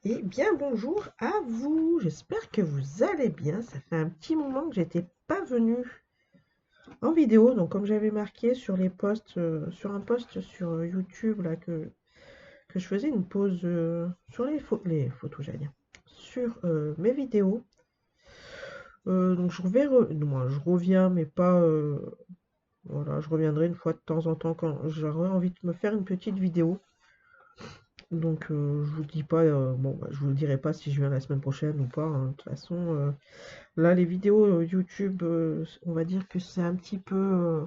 Et bien bonjour à vous, j'espère que vous allez bien. Ça fait un petit moment que j'étais pas venue en vidéo, donc comme j'avais marqué sur les posts, sur un post sur YouTube là que je faisais une pause sur les photos, j'allais dire, sur mes vidéos. Donc je reviens, mais pas, voilà, je reviendrai une fois de temps en temps quand j'aurai envie de me faire une petite vidéo. Donc, je vous dis pas, bon, bah, je vous dirai pas si je viens la semaine prochaine ou pas, hein. De toute façon, là, les vidéos YouTube, on va dire que c'est un petit peu,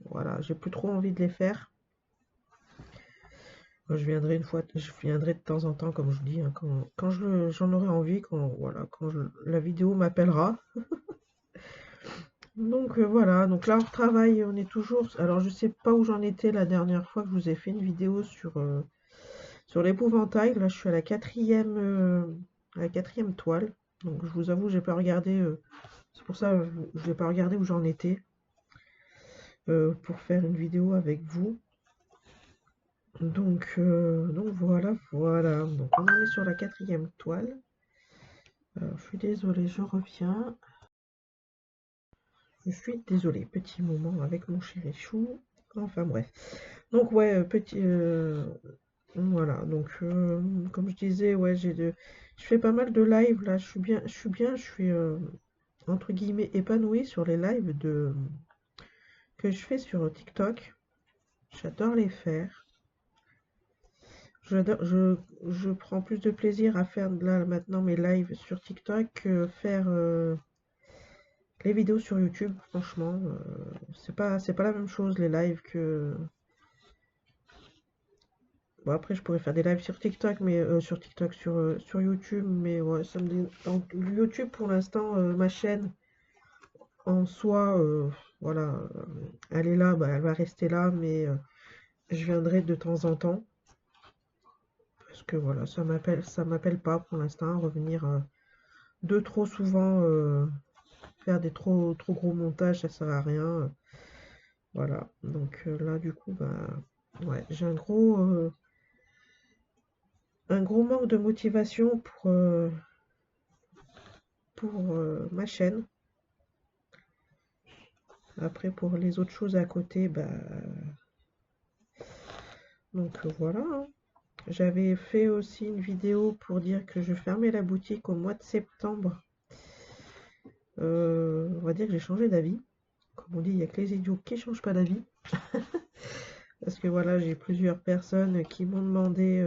voilà, j'ai plus trop envie de les faire. Je viendrai de temps en temps, comme je vous dis, hein, quand j'en aurai envie, voilà, la vidéo m'appellera. Donc voilà, donc là on travaille, on est toujours. Alors je sais pas où j'en étais la dernière fois que je vous ai fait une vidéo sur l'épouvantail. Là je suis à la quatrième toile. Donc je vous avoue, j'ai pas regardé. C'est pour ça je n'ai pas regardé où j'en étais pour faire une vidéo avec vous. Donc voilà, voilà. Donc on en est sur la quatrième toile. Je suis désolée, je reviens. Je suis désolée, petit moment avec mon chéri chou. Enfin bref. Donc ouais, voilà. Donc comme je disais, ouais, je fais pas mal de live là. Je suis entre guillemets épanouie sur les lives que je fais sur TikTok. J'adore les faire. J'adore, je prends plus de plaisir à faire là maintenant mes lives sur TikTok que faire les vidéos sur YouTube. Franchement, c'est pas la même chose les lives que. Bon après je pourrais faire des lives sur TikTok, mais sur YouTube, mais ouais, donc YouTube pour l'instant, ma chaîne en soi, voilà, elle est là, bah, elle va rester là, mais je viendrai de temps en temps. Parce que voilà, ça m'appelle pas pour l'instant à revenir de trop souvent faire des trop gros montages, ça sert à rien. Voilà. Donc là du coup bah ouais, j'ai un gros manque de motivation pour ma chaîne. Après pour les autres choses à côté, bah donc voilà, hein. J'avais fait aussi une vidéo pour dire que je fermais la boutique au mois de septembre. On va dire que j'ai changé d'avis. Comme on dit, il n'y a que les idiots qui changent pas d'avis. Parce que voilà, j'ai plusieurs personnes qui m'ont demandé,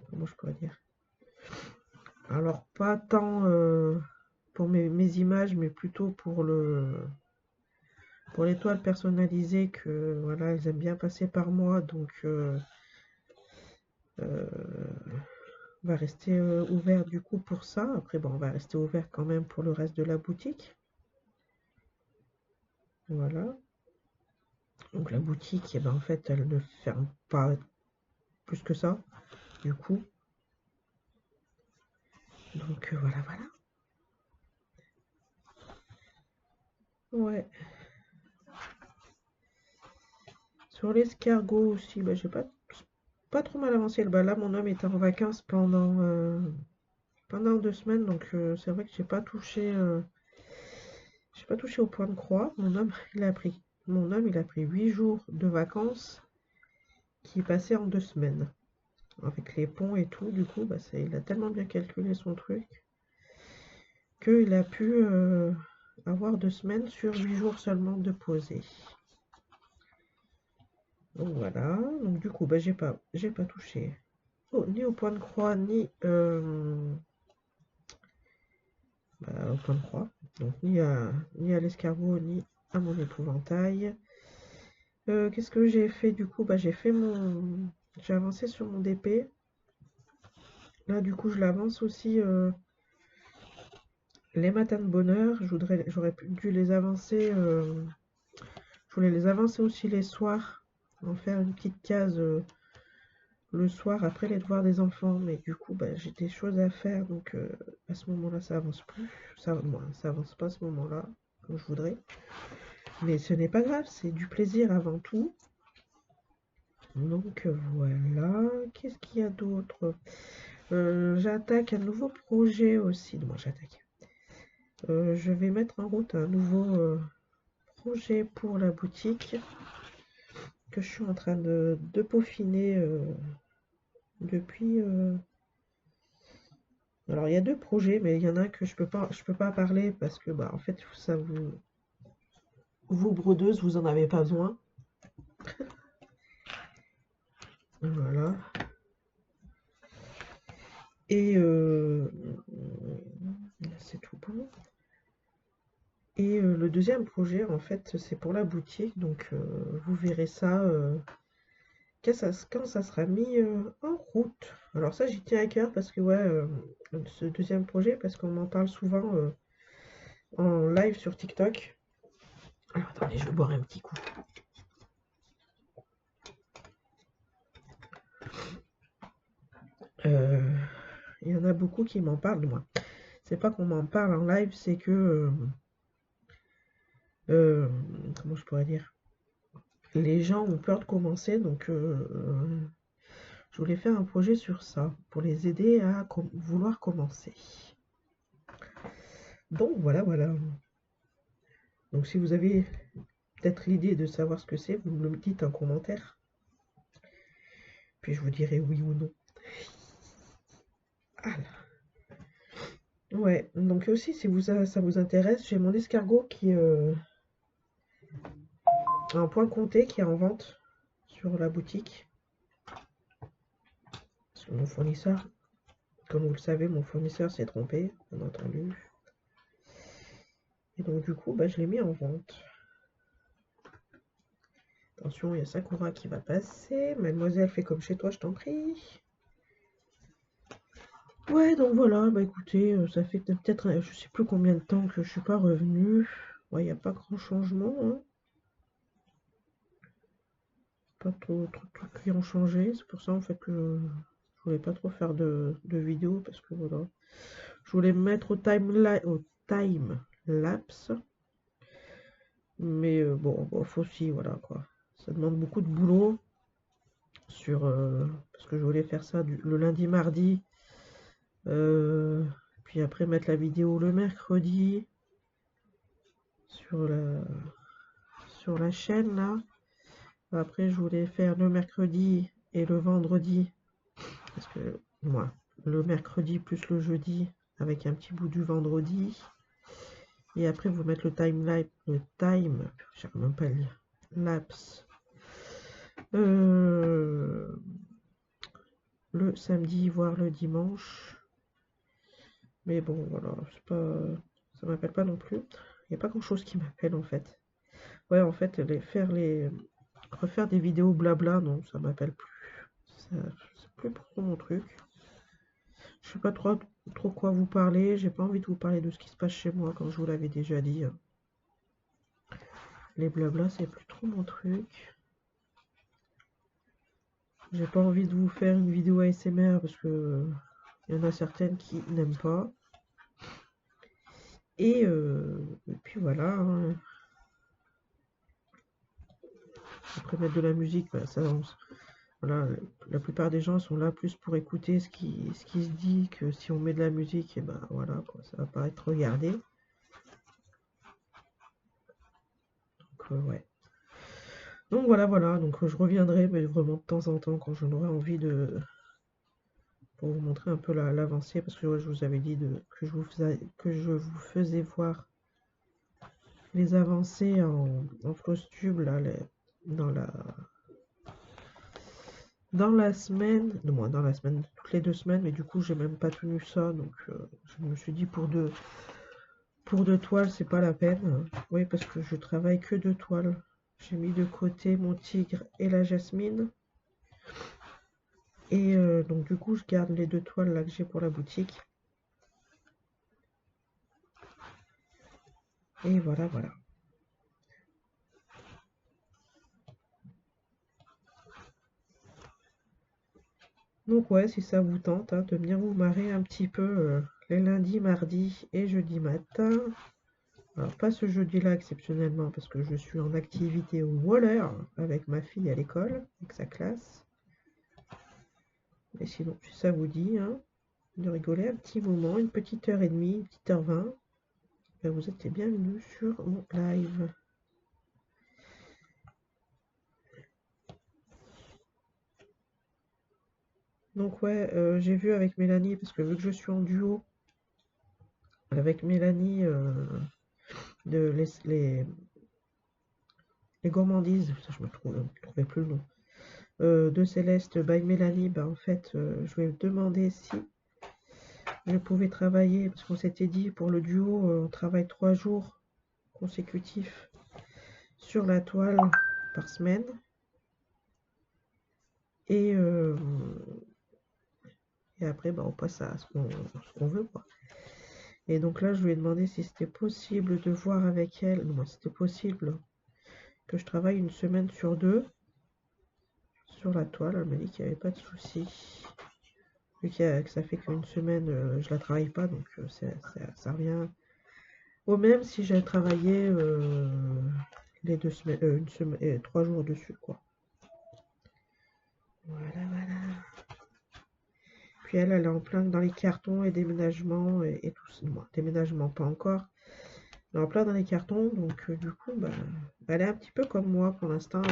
comment je pourrais dire? Alors pas tant pour mes images, mais plutôt pour les toiles personnalisées que voilà, elles aiment bien passer par moi, donc euh, on va rester ouvert du coup pour ça. Après bon, on va rester ouvert quand même pour le reste de la boutique. Voilà. Donc la boutique, eh ben, en fait, elle ne ferme pas plus que ça, du coup. Donc voilà, voilà. Ouais. Sur l'escargot aussi, bah, j'ai pas trop mal avancé. Bah, là, mon homme était en vacances pendant 2 semaines, donc c'est vrai que j'ai pas touché au point de croix. Mon homme, il a pris 8 jours de vacances qui est passé en 2 semaines. Avec les ponts et tout, du coup, bah, il a tellement bien calculé son truc qu'il a pu avoir 2 semaines sur 8 jours seulement de posé. Donc voilà, donc du coup, bah, j'ai pas touché ni au point de croix, bah, au point de croix, donc ni à l'escargot, ni à mon épouvantail. Qu'est-ce que j'ai fait du coup? Bah, j'ai avancé sur mon DP. Là, du coup, je l'avance aussi les matins de bonheur. J'aurais dû les avancer. Je voulais les avancer aussi les soirs, en faire une petite case le soir après les devoirs des enfants. Mais du coup, bah, j'ai des choses à faire, donc à ce moment-là, ça avance plus. Ça avance pas à ce moment-là, comme je voudrais. Mais ce n'est pas grave, c'est du plaisir avant tout. Donc voilà, qu'est-ce qu'il y a d'autre? J'attaque un nouveau projet aussi. Moi, j'attaque. Je vais mettre en route un nouveau projet pour la boutique que je suis en train de peaufiner depuis. Alors il y a deux projets, mais il y en a un que je peux pas parler parce que bah en fait ça vous brodeuses, vous en avez pas besoin. Voilà. Et c'est tout bon. Et le deuxième projet, en fait, c'est pour la boutique, donc vous verrez ça quand ça sera mis en route. Alors ça, j'y tiens à cœur parce que ouais, ce deuxième projet, parce qu'on m'en parle souvent en live sur TikTok. Alors attendez, je vais boire un petit coup. Il y en a beaucoup qui m'en parlent, moi. C'est pas qu'on m'en parle en live, c'est que euh, comment je pourrais dire? Les gens ont peur de commencer, donc je voulais faire un projet sur ça, pour les aider à vouloir commencer. Donc voilà, voilà. Donc si vous avez peut-être l'idée de savoir ce que c'est, vous me le dites en commentaire. Puis je vous dirai oui ou non. Ah là. Ouais, donc aussi si ça vous intéresse, j'ai mon escargot qui un point compté qui est en vente sur la boutique. Sur mon fournisseur, comme vous le savez, mon fournisseur s'est trompé, bien entendu. Et donc du coup, bah, je l'ai mis en vente. Attention, il y a Sakura qui va passer. Mademoiselle, fais comme chez toi, je t'en prie. Ouais, donc voilà, bah écoutez, ça fait peut-être, je sais plus combien de temps que je suis pas revenue. Ouais, il n'y a pas grand changement, hein. Pas trop de trucs qui ont changé. C'est pour ça en fait que je voulais pas trop faire de vidéos parce que voilà. Je voulais me mettre au time lapse. Mais bon, faut aussi, voilà quoi. Ça demande beaucoup de boulot sur parce que je voulais faire ça le lundi, mardi. Puis après mettre la vidéo le mercredi sur la chaîne là. Après je voulais faire le mercredi et le vendredi. Parce que moi, le mercredi plus le jeudi avec un petit bout du vendredi. Et après vous mettre le time, j'arrive même pas à lire, lapse. Le samedi, voire le dimanche. Mais bon, voilà, c'est pas, ça m'appelle pas non plus. Il n'y a pas grand chose qui m'appelle en fait. Ouais, en fait, refaire des vidéos blabla, non, ça m'appelle plus. C'est plus trop mon truc. Je sais pas trop quoi vous parler. J'ai pas envie de vous parler de ce qui se passe chez moi, comme je vous l'avais déjà dit. Les blabla, c'est plus trop mon truc. J'ai pas envie de vous faire une vidéo ASMR parce que il y en a certaines qui n'aiment pas. Et puis voilà, hein. Après mettre de la musique, bah, ça, voilà, la plupart des gens sont là plus pour écouter ce qui se dit que si on met de la musique, et ben voilà, quoi, ça va pas être regardé. Donc ouais. Donc voilà, voilà. Donc je reviendrai, mais vraiment de temps en temps quand j'en aurai envie pour vous montrer un peu l'avancée, parce que ouais, je vous avais dit que je vous faisais voir les avancées en close tube là, dans la dans la semaine, non, moins dans la semaine, toutes les 2 semaines, mais du coup j'ai même pas tenu ça, donc je me suis dit pour deux toiles c'est pas la peine. Oui, parce que je travaille que 2 toiles. J'ai mis de côté mon tigre et la jasmine. Et donc du coup je garde les 2 toiles là que j'ai pour la boutique. Et voilà, voilà. Donc ouais, si ça vous tente, hein, de venir vous marrer un petit peu les lundis, mardis et jeudi matin. Alors, pas ce jeudi-là exceptionnellement, parce que je suis en activité au Waller avec ma fille à l'école, avec sa classe. Mais sinon, si ça vous dit, hein, de rigoler un petit moment, une petite heure et demie, une petite heure 20, ben vous êtes les bienvenus sur mon live. Donc ouais, j'ai vu avec Mélanie, parce que vu que je suis en duo avec Mélanie de les gourmandises, ça, je me trouvais plus le nom, de Céleste by Mélanie, bah en fait, je lui ai demandé si je pouvais travailler, parce qu'on s'était dit pour le duo, on travaille 3 jours consécutifs sur la toile par semaine. Et, et après, bah, on passe à ce qu'on veut, quoi. Et donc là, je lui ai demandé si c'était possible de voir avec elle, non, c'était possible que je travaille une semaine sur 2 sur la toile. Elle m'a dit qu'il n'y avait pas de souci. Vu que ça fait qu'une semaine, je la travaille pas, donc ça revient au même si j'ai travaillé les 2 semaines, une semaine, 3 jours dessus, quoi. Voilà, voilà. Puis elle est en plein dans les cartons et déménagement et tout ça. Bon, déménagement pas encore. Elle est en plein dans les cartons, donc du coup, bah, elle est un petit peu comme moi pour l'instant.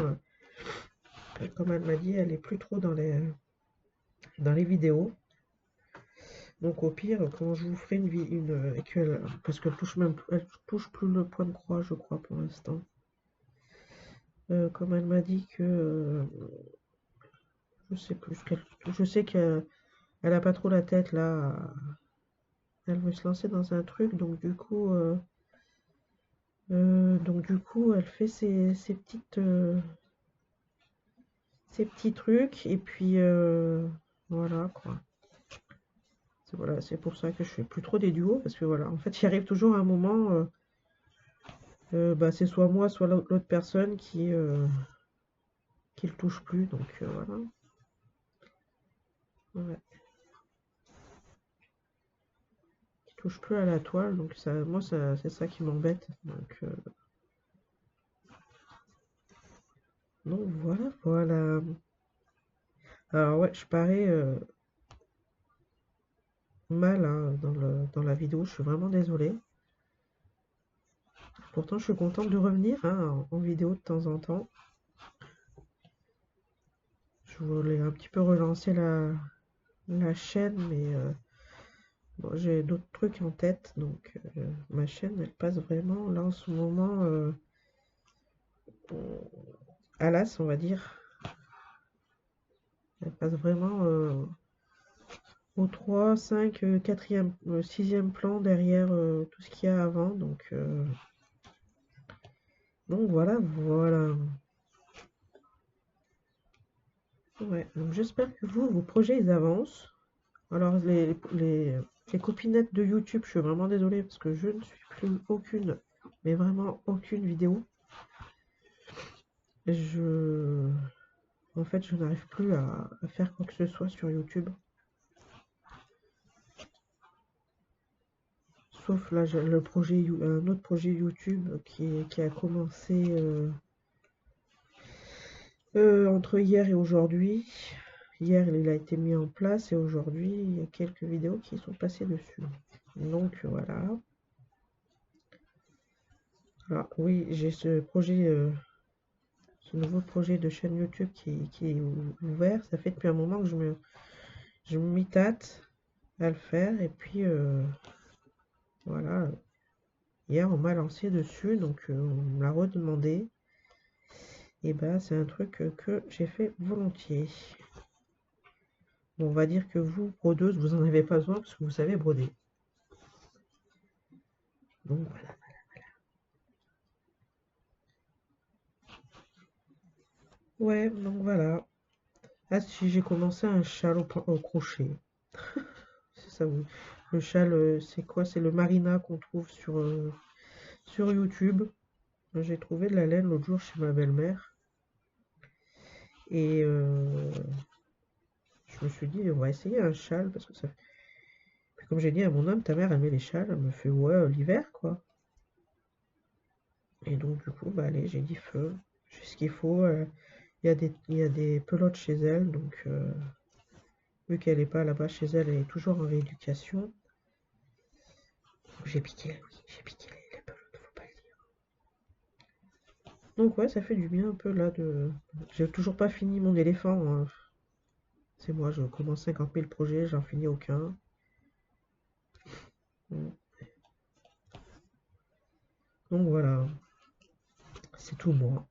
Comme elle m'a dit, elle est plus trop dans les vidéos. Donc au pire, quand je vous ferai et parce qu'elle touche même, elle touche plus le point de croix, je crois, pour l'instant. Comme elle m'a dit que, je sais plus, je sais qu'elle a pas trop la tête là. Elle veut se lancer dans un truc, donc du coup, elle fait ses petits trucs et puis voilà quoi. Voilà, c'est pour ça que je fais plus trop des duos parce que voilà, en fait, il arrive toujours un moment, bah, c'est soit moi, soit l'autre personne qui le touche plus, donc voilà. Ouais, qui touche plus à la toile, donc ça, moi, c'est ça qui m'embête. Donc voilà, voilà. Alors ouais, je parais mal hein, dans la vidéo, je suis vraiment désolée. Pourtant, je suis contente de revenir hein, en vidéo de temps en temps. Je voulais un petit peu relancer la chaîne, mais bon, j'ai d'autres trucs en tête, donc ma chaîne, elle passe vraiment là en ce moment à l'as, on va dire. Elle passe vraiment au 3, 5, 4e, 6e plan derrière tout ce qu'il y a avant, donc voilà, voilà. Ouais, donc j'espère que vos projets, ils avancent. Alors, les copinettes de YouTube, je suis vraiment désolée parce que je ne suis plus aucune, mais vraiment aucune vidéo. Je, En fait, je n'arrive plus à faire quoi que ce soit sur YouTube. Sauf là, j'ai un autre projet YouTube qui a commencé entre hier et aujourd'hui. Hier, il a été mis en place et aujourd'hui, il y a quelques vidéos qui sont passées dessus. Donc voilà. Alors oui, j'ai ce nouveau projet de chaîne YouTube qui est ouvert. Ça fait depuis un moment que je m'y tâte à le faire. Et puis voilà, hier on m'a lancé dessus, donc on me l'a redemandé. Et ben c'est un truc que j'ai fait volontiers. Bon, on va dire que vous, brodeuse, vous en avez pas besoin parce que vous savez broder. Donc voilà. Ouais, donc voilà. Ah si, j'ai commencé un châle au crochet. C'est ça, oui. Le châle, c'est quoi? C'est le marina qu'on trouve sur YouTube. J'ai trouvé de la laine l'autre jour chez ma belle-mère. Et je me suis dit, on va essayer un châle parce que ça. Puis comme j'ai dit à mon homme, ta mère elle met les châles, elle me fait ouais, l'hiver quoi. Et donc, du coup, bah, allez, j'ai dit feu. J'ai ce qu'il faut. Il y a des pelotes chez elle. Donc, vu qu'elle n'est pas là-bas chez elle, elle est toujours en rééducation. J'ai piqué, oui, j'ai piqué les pelotes, faut pas le dire. Donc, ouais, ça fait du bien un peu là de. J'ai toujours pas fini mon éléphant, hein. C'est moi, je commence 50 000 projets, j'en finis aucun. Donc voilà, c'est tout moi.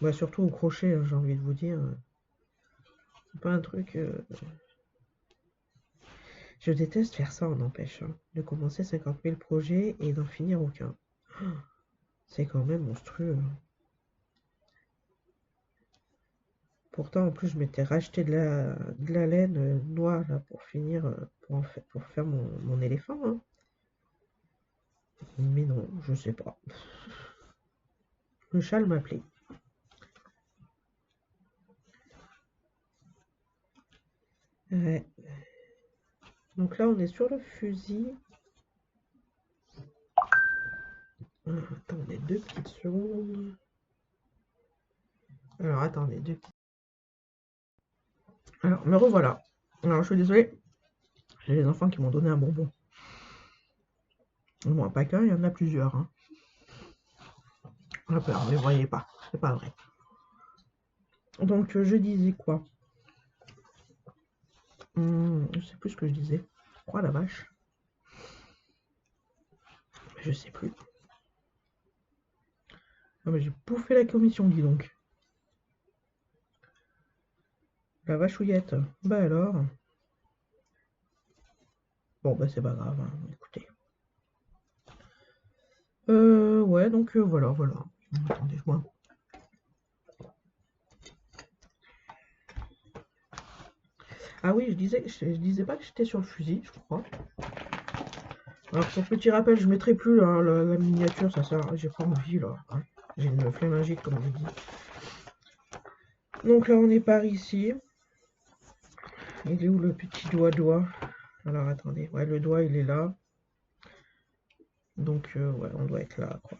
Bah, surtout au crochet, hein, j'ai envie de vous dire. C'est pas un truc. Je déteste faire ça, on empêche, hein, de commencer 50 000 projets et d'en finir aucun. C'est quand même monstrueux, hein. Pourtant, en plus, je m'étais racheté de la laine noire là, pour finir, pour faire mon éléphant, hein. Mais non, je sais pas. Le châle m'appelait. Ouais. Donc là, on est sur le fusil. Attendez deux petites secondes. Alors, attendez deux petites. Alors, me revoilà. Alors, je suis désolée. J'ai les enfants qui m'ont donné un bonbon. Bon, pas qu'un, il y en a plusieurs, hein. Ah, peur, ne voyez pas. C'est pas vrai. Donc, je disais quoi? Je sais plus ce que je disais. Quoi, la vache? Je sais plus. Ah, mais j'ai bouffé la commission, dis donc. La vachouillette. Bah alors. Bon, bah c'est pas grave, hein, écoutez. Ouais, donc voilà, voilà. Attendez, je vois. Ah oui, je disais pas que j'étais sur le fusil, je crois. Alors pour petit rappel, je mettrai plus la miniature, ça sert. J'ai pas envie là, hein. J'ai une flemme magique comme je dis. Donc là on est par ici. Il est où le petit doigt? Alors attendez, ouais le doigt il est là. Donc ouais, on doit être là quoi.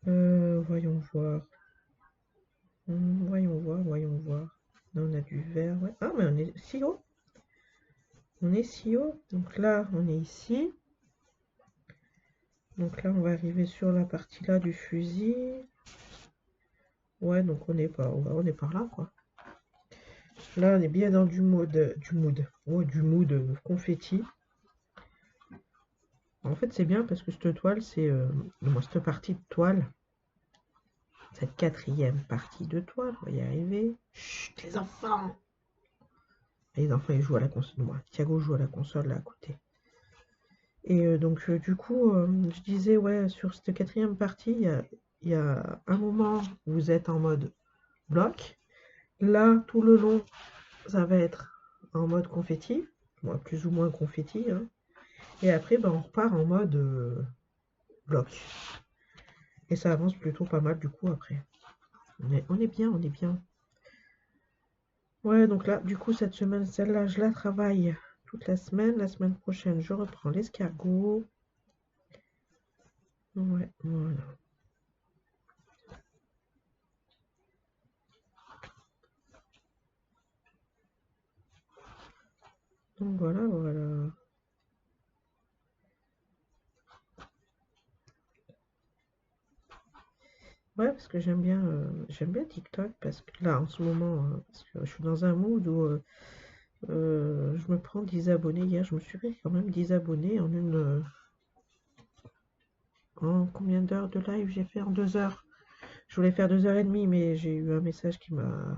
Voyons voir. Voyons voir, voyons voir. Là on a du vert, ouais. Ah mais on est si haut. On est si haut. Donc là on est ici. Donc là on va arriver sur la partie là du fusil. Ouais, donc on est pas, on est par là quoi. Là, on est bien dans du mood confetti. En fait, c'est bien parce que cette toile, cette partie de toile, cette quatrième partie de toile, on va y arriver. Chut, les enfants! Les enfants, ils jouent à la console. Moi, Thiago joue à la console là à côté. Et donc, du coup, je disais, ouais, sur cette quatrième partie, il y a un moment où vous êtes en mode bloc. Là, tout le long, ça va être en mode confetti. Bon, plus ou moins confetti, hein. Et après, ben, on repart en mode bloc. Et ça avance plutôt pas mal du coup après. On est bien, on est bien. Ouais, donc là, du coup, cette semaine, celle-là, je la travaille toute la semaine. La semaine prochaine, je reprends l'escargot. Ouais, voilà. Donc voilà, voilà. Ouais, parce que j'aime bien TikTok parce que là, en ce moment, parce que je suis dans un mood où je me prends 10 abonnés. Hier, je me suis fait quand même 10 abonnés en en combien d'heures de live j'ai fait? En 2 heures. Je voulais faire 2 h 30, mais j'ai eu un message qui m'a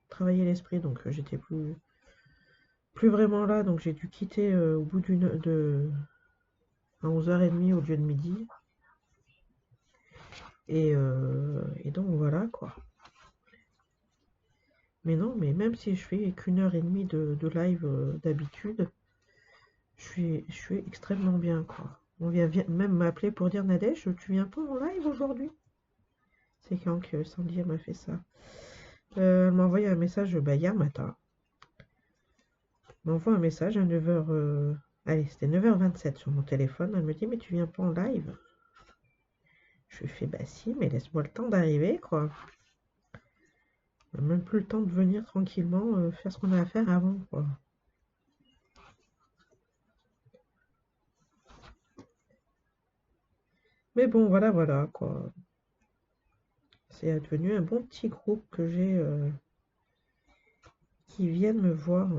travaillé l'esprit, donc j'étais plus vraiment là, donc j'ai dû quitter au bout à 11 h 30 au lieu de midi. Et donc voilà quoi. Mais non, mais même si je fais qu'une heure et demie de live d'habitude, je suis extrêmement bien quoi. On vient même m'appeler pour dire Nadège, tu viens pas en live aujourd'hui? C'est quand que Sandy m'a fait ça. Elle m'a envoyé un message hier matin. Elle m'envoie un message à 9 h Allez, c'était 9h27 sur mon téléphone. Elle me dit, mais tu viens pas en live? Je lui fais, bah si, mais laisse-moi le temps d'arriver, quoi. On n'a même plus le temps de venir tranquillement faire ce qu'on a à faire avant, quoi. Mais bon, voilà, voilà, quoi. C'est devenu un bon petit groupe que j'ai qui viennent me voir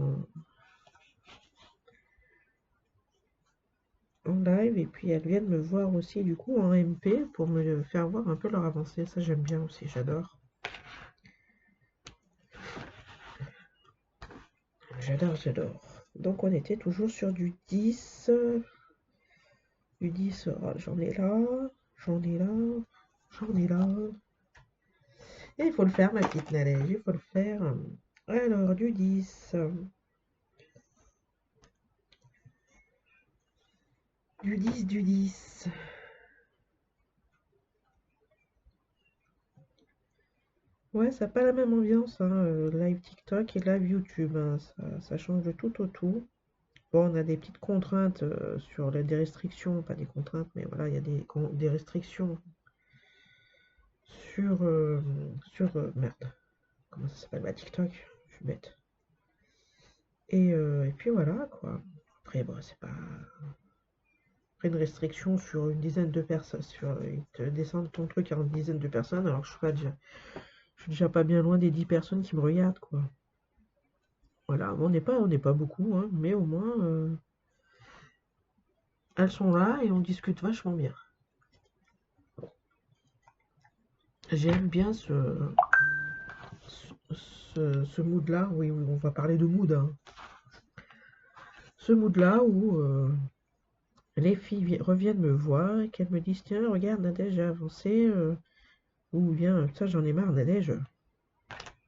en live et puis elles viennent me voir aussi du coup en MP pour me faire voir un peu leur avancée. Ça j'aime bien aussi, j'adore. J'adore, j'adore. Donc on était toujours sur du 10. Du 10, j'en ai là, j'en ai là, j'en ai là. Et il faut le faire ma petite Nadège, il faut le faire. Alors du 10. Du 10, du 10. Ouais, ça n'a pas la même ambiance, hein, live TikTok et live YouTube, hein, ça change de tout au tout. Bon, on a des petites contraintes sur des restrictions, pas des contraintes, mais voilà, il y a des restrictions merde, comment ça s'appelle? Bah, TikTok, je suis bête. Et puis voilà, quoi. Après, bon, c'est pas une restriction sur une dizaine de personnes, ils te descendent ton truc à une dizaine de personnes, alors je suis déjà pas bien loin des 10 personnes qui me regardent, quoi. Voilà, bon, on n'est pas beaucoup, hein, mais au moins, elles sont là et on discute vachement bien. J'aime bien ce mood-là, oui, oui, on va parler de mood, hein. Ce mood-là où les filles reviennent me voir et qu'elles me disent, tiens, regarde, Nadège, j'ai avancé, ou bien, ça, j'en ai marre, Nadège,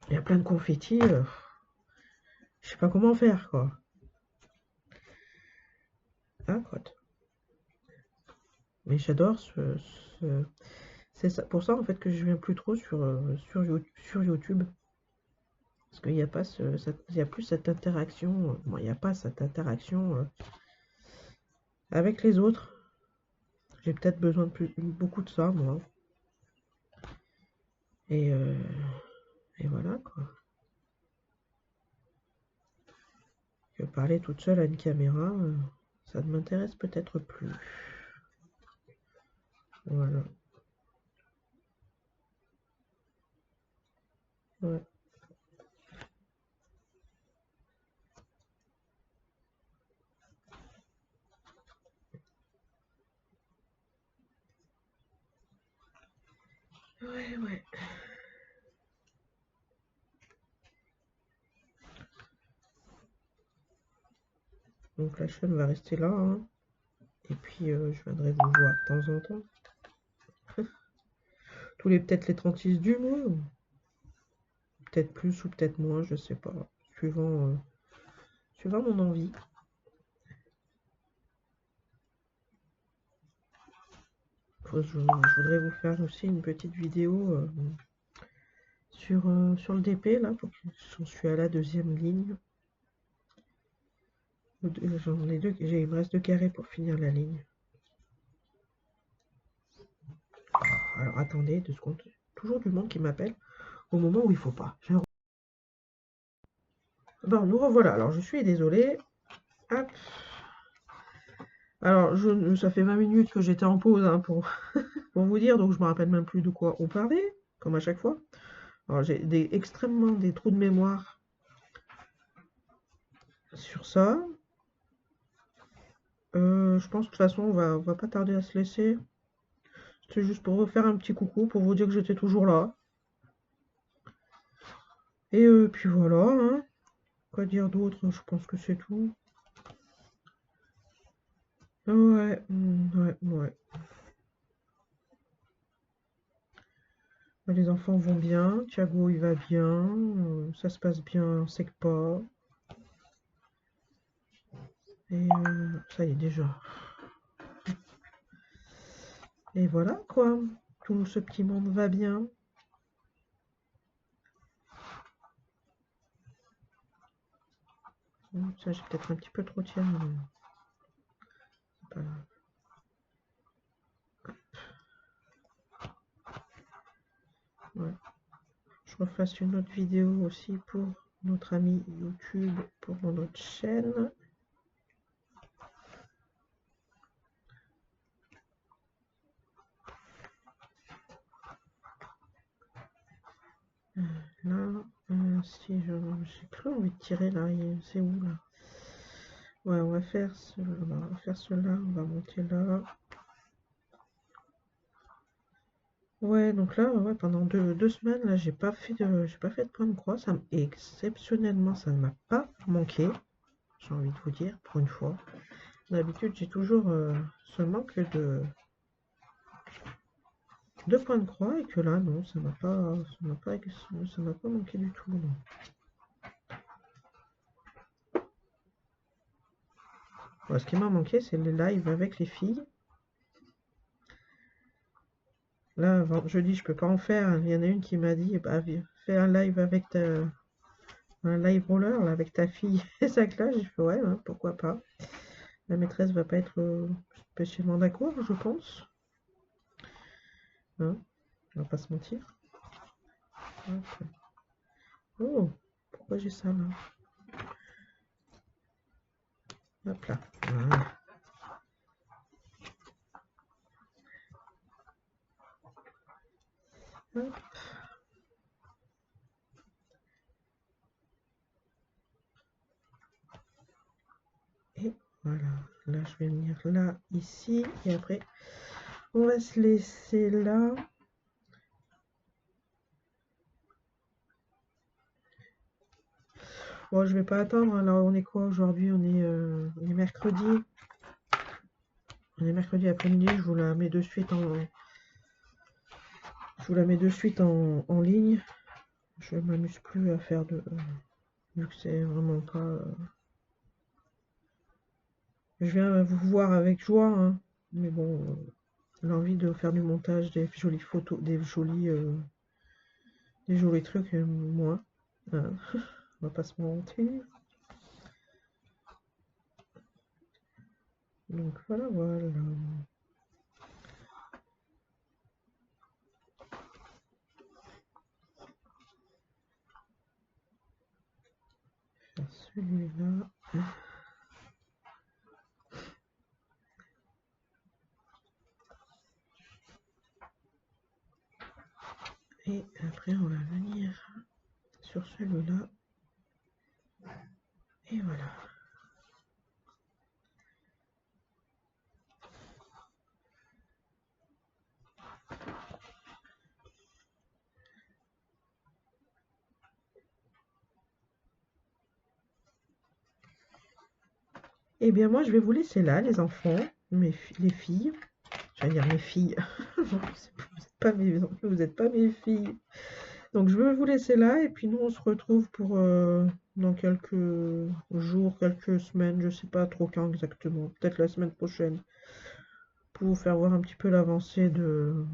il y a plein de confettis, je sais pas comment faire, quoi. Ah, quoi. Mais j'adore c'est ça, pour ça, en fait, que je viens plus trop sur YouTube. Parce qu'il n'y a pas il y a plus cette interaction, bon, il n'y a pas cette interaction avec les autres. J'ai peut-être besoin de beaucoup de ça, moi. Et, euh, et voilà, quoi. Que parler toute seule à une caméra, ça ne m'intéresse peut-être plus. Voilà. Ouais. Ouais, ouais. Donc la chaîne va rester là, hein. Et puis je viendrai vous voir de temps en temps. Peut-être les 36 du mois. Peut-être plus ou peut-être moins, je sais pas. Suivant mon envie. Je voudrais vous faire aussi une petite vidéo sur le DP, là, j'en suis à la deuxième ligne. J'en ai deux, il me reste 2 carrés pour finir la ligne. Alors attendez 2 secondes, toujours du monde qui m'appelle au moment où il faut pas. Bon, nous revoilà, alors je suis désolée. Hop. Alors, ça fait 20 minutes que j'étais en pause, hein, pour vous dire, donc je me rappelle même plus de quoi on parlait, comme à chaque fois. Alors j'ai extrêmement des trous de mémoire sur ça. Je pense de toute façon on va pas tarder à se laisser. C'était juste pour vous faire un petit coucou, pour vous dire que j'étais toujours là. Et puis voilà, hein. Quoi dire d'autre? Je pense que c'est tout. Ouais, ouais, ouais. Les enfants vont bien, Thiago il va bien, ça se passe bien, c'est que pas. Et ça y est déjà. Et voilà quoi, tout ce petit monde va bien. Ça j'ai peut-être un petit peu trop tiré. je refasse une autre vidéo aussi pour notre ami YouTube, pour notre chaîne. Là, si j'ai plus envie de tirer là, c'est où là? Ouais, on va faire cela, on va monter là. Ouais, donc là, ouais, pendant deux semaines, là, j'ai pas fait de point de croix. Exceptionnellement, ça ne m'a pas manqué. J'ai envie de vous dire, pour une fois. D'habitude, j'ai toujours ce manque de points de croix et que là, non, ça m'a pas manqué du tout. Non. Ouais, ce qui m'a manqué, c'est les lives avec les filles. Là, jeudi, je peux pas en faire. Il y en a une qui m'a dit, bah, fais un live avec un live roller là, avec ta fille et sa classe. J'ai fait ouais, hein, pourquoi pas. La maîtresse va pas être spécialement d'accord, je pense. Hein, on va pas se mentir. Hop. Oh, pourquoi j'ai ça là? Hop là. Voilà. Hop. Et voilà. Là, je vais venir là, ici. Et après, on va se laisser là. Bon, je vais pas attendre. Alors, on est quoi aujourd'hui? On est mercredi. On est mercredi après-midi. Je vous la mets de suite en ligne. Je m'amuse plus à faire vu que c'est vraiment pas. Je viens vous voir avec joie, hein, mais bon, l'envie de faire du montage, des jolies photos, des jolis trucs, moins. Hein. On va pas se mentir. Donc voilà, voilà. Faire celui-là. Et après, on va venir sur celui-là. Et voilà. Eh bien, moi, je vais vous laisser là, les enfants, les filles. J'allais dire mes filles. Vous n'êtes pas mes filles. Donc, je vais vous laisser là. Et puis, nous, on se retrouve pour dans quelques jours, quelques semaines. Je ne sais pas trop quand exactement. Peut-être la semaine prochaine. Pour vous faire voir un petit peu l'avancée de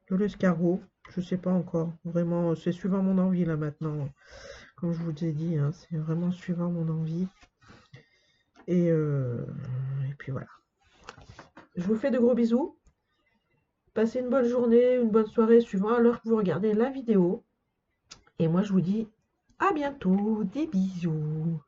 l'escargot. Je ne sais pas encore. Vraiment, c'est suivant mon envie là maintenant. Comme je vous ai dit, hein, c'est vraiment suivant mon envie. Et puis voilà. Je vous fais de gros bisous. Passez une bonne journée, une bonne soirée, suivant à l'heure que vous regardez la vidéo. Et moi, je vous dis à bientôt. Des bisous.